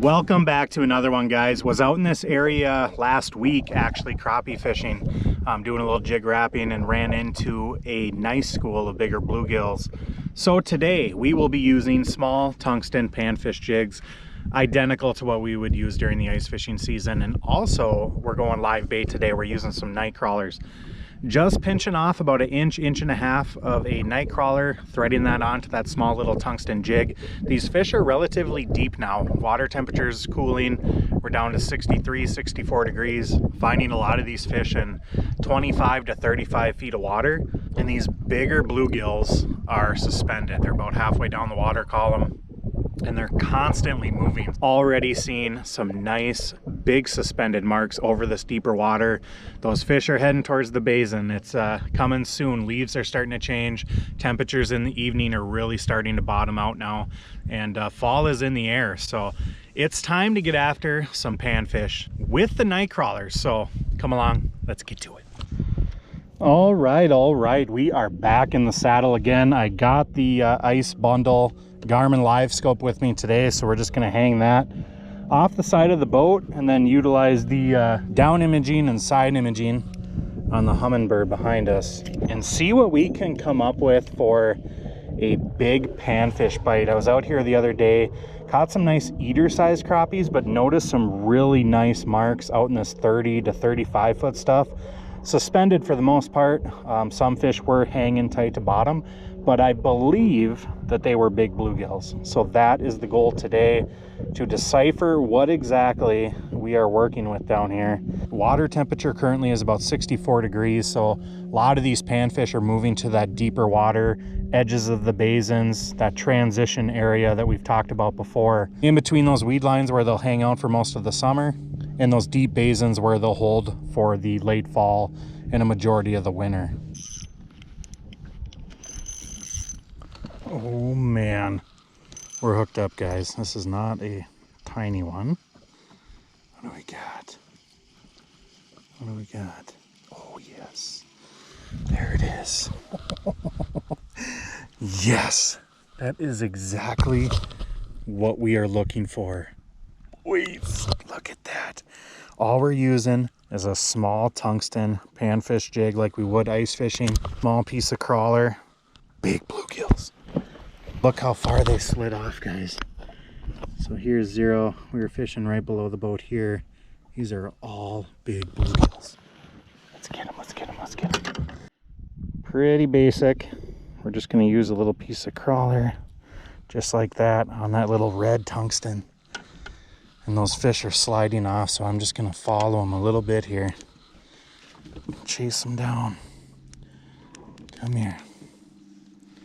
Welcome back to another one, guys. Was out in this area last week actually crappie fishing, doing a little jig wrapping, and ran into a nice school of bigger bluegills. So today we will be using small tungsten panfish jigs, identical to what we would use during the ice fishing season. And also we're going live bait today. We're using some night crawlers. Just pinching off about an inch and a half of a night crawler, threading that onto that small little tungsten jig. These fish are relatively deep now. Water temperature's cooling. We're down to 63, 64 degrees. Finding a lot of these fish in 25 to 35 feet of water. And these bigger bluegills are suspended. They're about halfway down the water column, and they're constantly moving. Already seeing some nice big suspended marks over this deeper water. Those fish are heading towards the basin. It's coming soon. Leaves are starting to change. Temperatures in the evening are really starting to bottom out now, and fall is in the air. So it's time to get after some panfish with the night crawlers. So come along, let's get to it. All right, we are back in the saddle again. I got the ice bundle Garmin live scope with me today, so we're just going to hang that off the side of the boat and then utilize the down imaging and side imaging on the hummingbird behind us and see what we can come up with for a big panfish bite. I was out here the other day, caught some nice eater sized crappies, but noticed some really nice marks out in this 30 to 35 foot stuff. Suspended for the most part. Some fish were hanging tight to bottom, but I believe that they were big bluegills. So that is the goal today, to decipher what exactly we are working with down here. Water temperature currently is about 64 degrees, so a lot of these panfish are moving to that deeper water, edges of the basins, that transition area that we've talked about before. In between those weed lines where they'll hang out for most of the summer, and those deep basins where they'll hold for the late fall and a majority of the winter. Oh man, we're hooked up, guys. This is not a tiny one. What do we got? What do we got? Oh yes, there it is. Yes, that is exactly what we are looking for. Wait, look at that. All we're using is a small tungsten panfish jig like we would ice fishing. Small piece of crawler, big bluegills. Look how far they slid off, guys. So here's zero. We were fishing right below the boat here. These are all big bluegills. Let's get them, let's get them, let's get them. Pretty basic. We're just gonna use a little piece of crawler just like that on that little red tungsten. And those fish are sliding off, so I'm just gonna follow them a little bit here. Chase them down. Come here.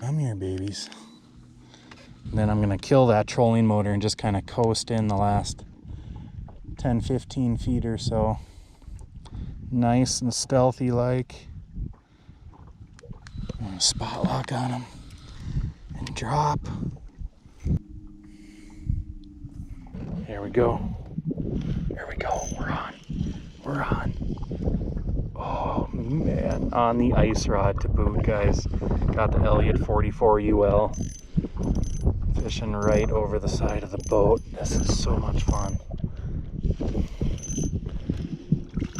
Come here, babies. And then I'm gonna kill that trolling motor and just kind of coast in the last 10-15 feet or so. Nice and stealthy like. I'm gonna spot lock on them and drop. There we go. There we go. We're on. We're on. Oh man, on the ice rod to boot, guys. Got the Elliott 44 UL. Fishing right over the side of the boat. This is so much fun.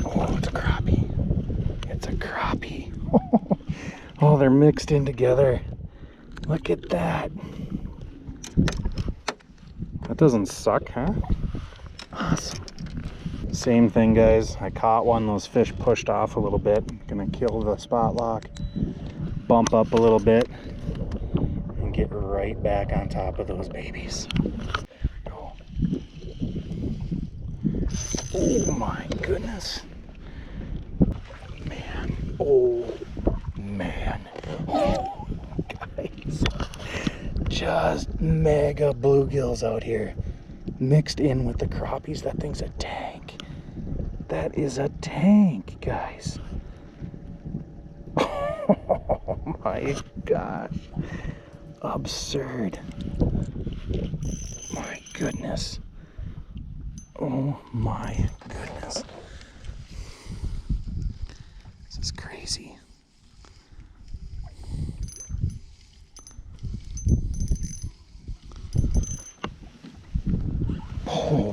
Oh, it's a crappie. It's a crappie. Oh, they're mixed in together. Look at that. That doesn't suck, huh? Awesome. Same thing, guys. I caught one. Those fish pushed off a little bit. Gonna kill the spot lock. Bump up a little bit. And get right back on top of those babies. There we go. Oh my goodness. Man. Oh man. Oh, guys. Just mega bluegills out here, mixed in with the crappies. That thing's a tank. That is a tank, guys. Oh my gosh. Absurd. My goodness. Oh my goodness. This is crazy. Oh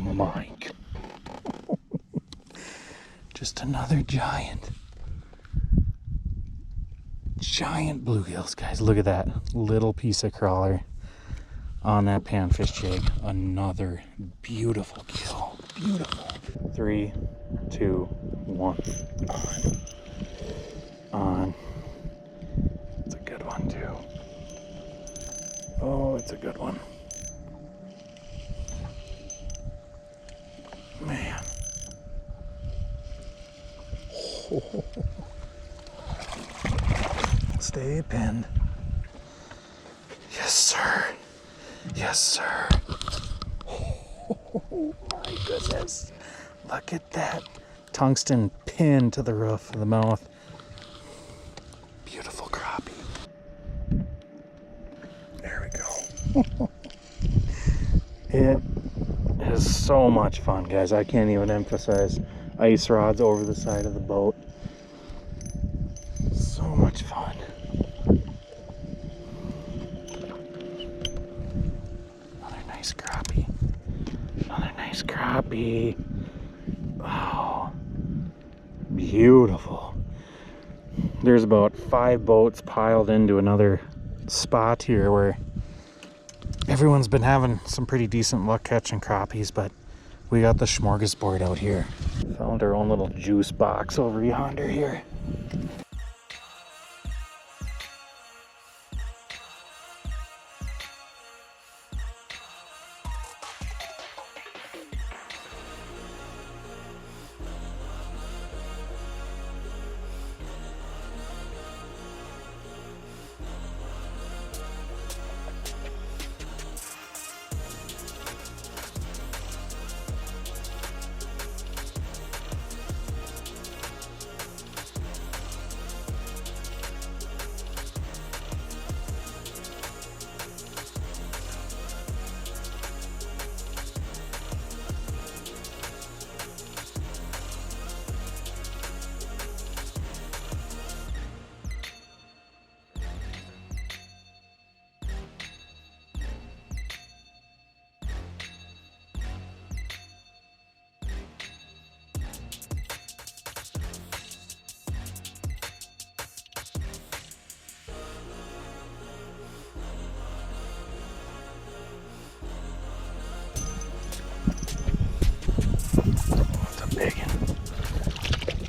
Just another giant bluegills, guys. Look at that little piece of crawler on that panfish jig. Another beautiful kill. Beautiful. 3, 2, 1. On. It's a good one too. Oh, it's a good one. Man. Oh. Stay pinned. Yes, sir. Yes, sir. Oh my goodness. Look at that tungsten pin to the roof of the mouth. Beautiful crappie. There we go. It is so much fun, guys. I can't even emphasize ice rods over the side of the boat. So much fun. Another nice crappie. Another nice crappie. Oh, beautiful. There's about 5 boats piled into another spot here where everyone's been having some pretty decent luck catching crappies, but we got the smorgasbord out here. Found our own little juice box over yonder here.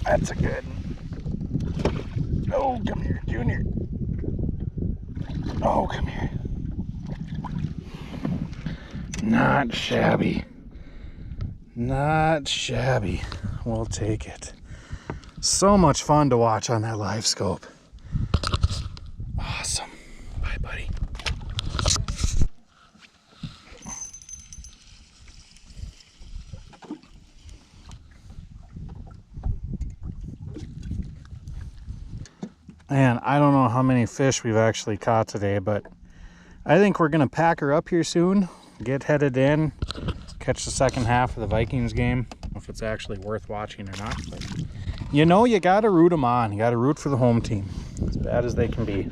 That's a good one. Oh, come here, Junior. Oh, come here. Not shabby. Not shabby. We'll take it. So much fun to watch on that live scope. Awesome. Bye, buddy. Man, I don't know how many fish we've actually caught today, but I think we're going to pack her up here soon, get headed in, catch the second half of the Vikings game. I don't know if it's actually worth watching or not, but you know, you got to root them on. You got to root for the home team, as bad as they can be.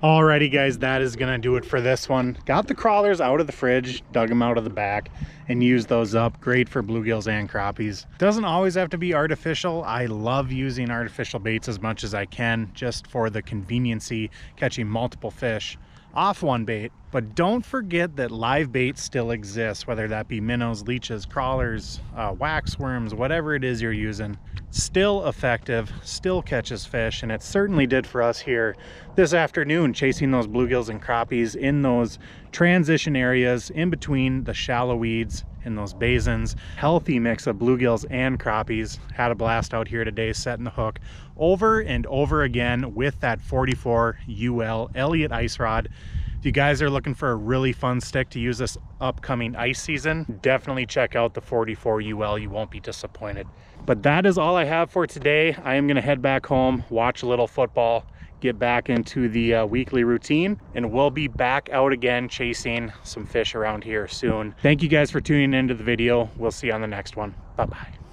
Alrighty guys, that is gonna do it for this one. Got the crawlers out of the fridge, dug them out of the back, and used those up. Great for bluegills and crappies. Doesn't always have to be artificial. I love using artificial baits as much as I can, just for the conveniency, catching multiple fish off one bait. But don't forget that live bait still exists, whether that be minnows, leeches, crawlers, wax worms, whatever it is you're using. Still effective, still catches fish, and it certainly did for us here this afternoon, chasing those bluegills and crappies in those transition areas in between the shallow weeds in those basins. Healthy mix of bluegills and crappies. Had a blast out here today setting the hook over and over again with that 44 UL Elliott ice rod. If you guys are looking for a really fun stick to use this upcoming ice season, definitely check out the 44 UL. You won't be disappointed. But that is all I have for today. I am going to head back home, watch a little football, get back into the weekly routine, and we'll be back out again chasing some fish around here soon. Thank you guys for tuning into the video. We'll see you on the next one. Bye-bye.